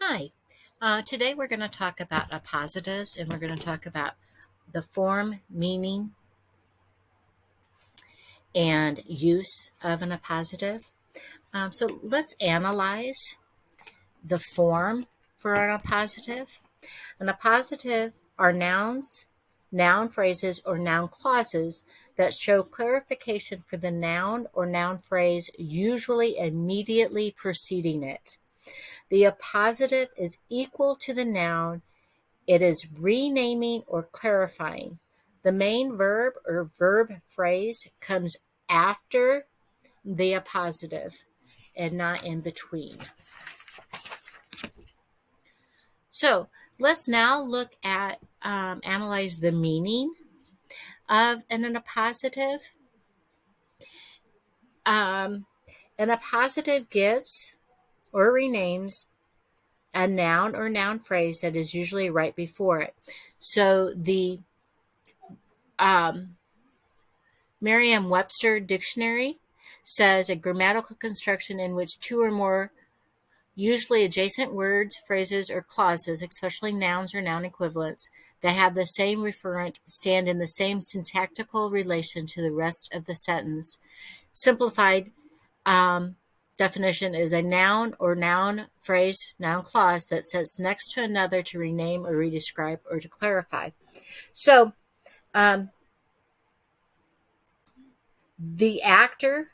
Hi, today we're going to talk about appositives and we're going to talk about the form, meaning, and use of an appositive. So let's analyze the form for an appositive. An appositive are nouns, noun phrases, or noun clauses that show clarification for the noun or noun phrase, usually immediately preceding it. The appositive is equal to the noun. It is renaming or clarifying. The main verb or verb phrase comes after the appositive and not in between. So let's now look at analyze the meaning of an appositive. An appositive gives or renames a noun or noun phrase that is usually right before it. So the Merriam-Webster dictionary says a grammatical construction in which two or more usually adjacent words, phrases, or clauses, especially nouns or noun equivalents, that have the same referent stand in the same syntactical relation to the rest of the sentence. Simplified definition is a noun or noun phrase, noun clause that sits next to another to rename or redescribe or to clarify. So the actor,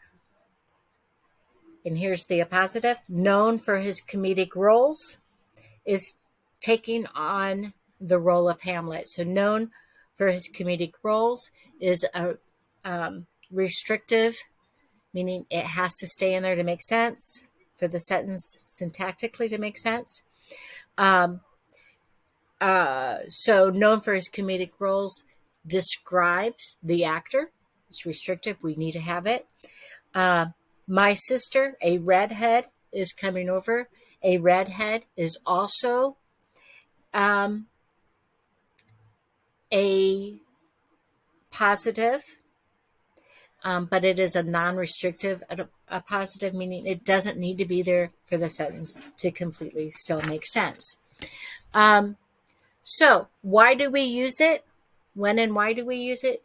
and here's the appositive, known for his comedic roles, is taking on the role of Hamlet. So known for his comedic roles is a restrictive, meaning it has to stay in there to make sense, for the sentence syntactically to make sense. So known for his comedic roles describes the actor. It's restrictive. We need to have it. My sister, a redhead, is coming over. A redhead is also a positive, but it is a non-restrictive appositive, meaning it doesn't need to be there for the sentence to completely still make sense. So why do we use it? When and why do we use it?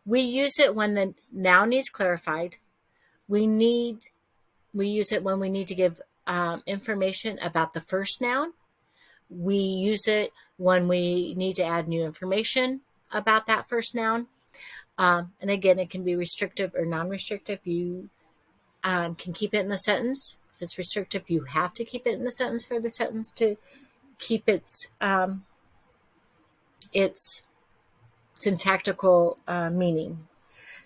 We use it when the noun needs clarified. We use it when we need to give information about the first noun. We use it when we need to add new information about that first noun. And again, it can be restrictive or non-restrictive. You can keep it in the sentence. If it's restrictive, you have to keep it in the sentence for the sentence to keep its syntactical meaning.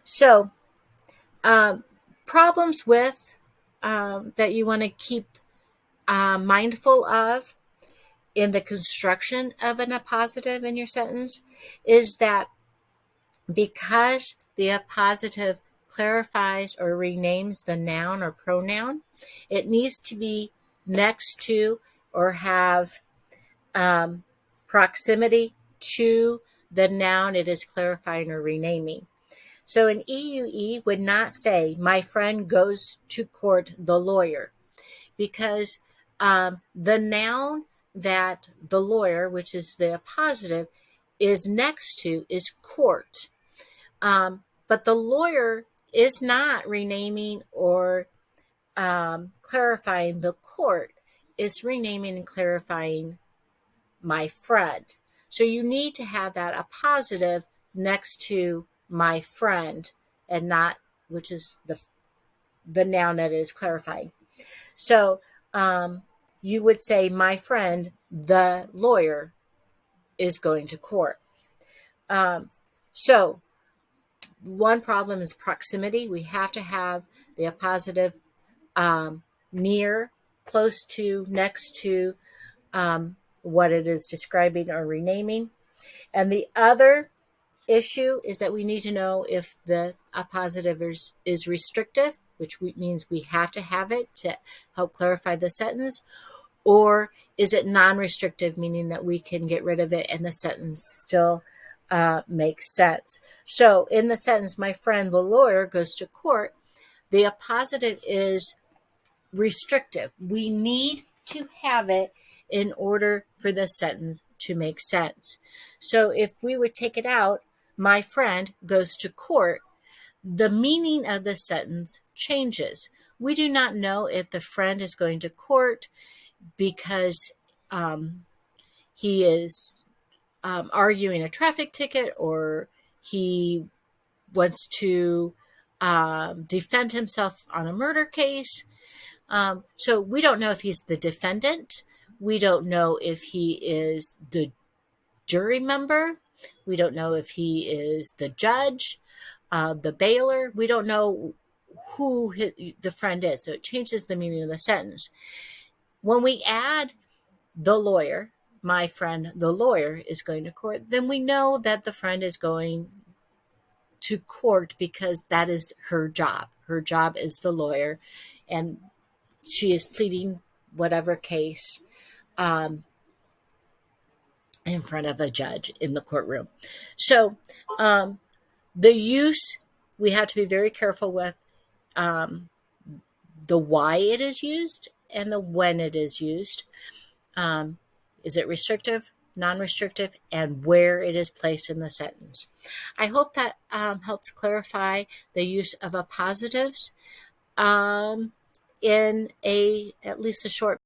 So problems with that you want to keep mindful of in the construction of an appositive in your sentence is that because the appositive clarifies or renames the noun or pronoun, it needs to be next to or have proximity to the noun it is clarifying or renaming. So an EUE would not say, my friend goes to court the lawyer, because the noun that the lawyer, which is the appositive, is next to is court. But the lawyer is not renaming or clarifying the court. It's renaming and clarifying my friend. So you need to have that appositive next to my friend and not, which is the noun that is clarifying. So you would say, my friend, the lawyer, is going to court. So one problem is proximity. We have to have the appositive near, close to, next to what it is describing or renaming. And the other issue is that we need to know if the appositive is restrictive, which means we have to have it to help clarify the sentence, or is it non-restrictive, meaning that we can get rid of it and the sentence still makes sense. So in the sentence, my friend the lawyer goes to court, the appositive is restrictive. We need to have it in order for the sentence to make sense. So if we would take it out, my friend goes to court, the meaning of the sentence changes. We do not know if the friend is going to court because he is arguing a traffic ticket, or he wants to defend himself on a murder case. So we don't know if he's the defendant. We don't know if he is the jury member. We don't know if he is the judge, the bailer. We don't know who the friend is. So it changes the meaning of the sentence. When we add the lawyer, my friend, the lawyer, is going to court, then we know that the friend is going to court because that is her job. Her job is the lawyer, and she is pleading whatever case in front of a judge in the courtroom. So the use, we have to be very careful with the why it is used and the when it is used. Is it restrictive, non-restrictive, and where it is placed in the sentence. I hope that helps clarify the use of appositives in at least a short